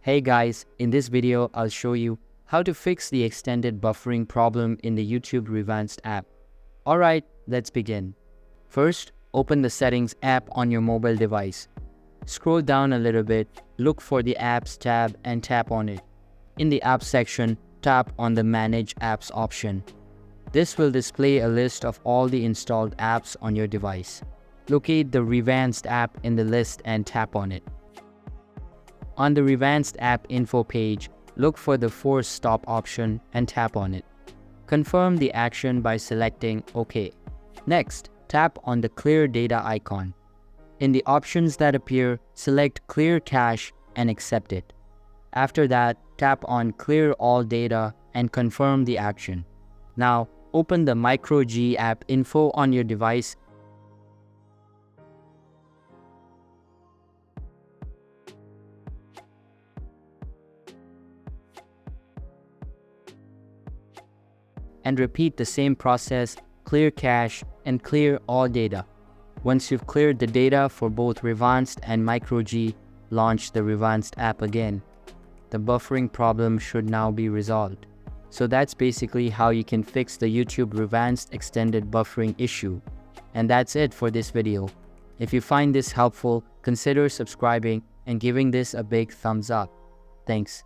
Hey guys, in this video I'll show you how to fix the extended buffering problem in the YouTube ReVanced app. Alright, let's begin. First, open the Settings app on your mobile device. Scroll down a little bit, look for the Apps tab and tap on it. In the Apps section, tap on the Manage Apps option. This will display a list of all the installed apps on your device. Locate the ReVanced app in the list and tap on it. On the ReVanced app info page, look for the Force Stop option and tap on it. Confirm the action by selecting OK. Next, tap on the Clear Data icon. In the options that appear, select Clear Cache and accept it. After that, tap on Clear All Data and confirm the action. Now, open the MicroG app info on your device and repeat the same process, clear cache and clear all data. Once you've cleared the data for both ReVanced and MicroG, launch the ReVanced app again. The buffering problem should now be resolved. So that's basically how you can fix the YouTube ReVanced extended buffering issue. And that's it for this video. If you find this helpful, consider subscribing and giving this a big thumbs up. Thanks.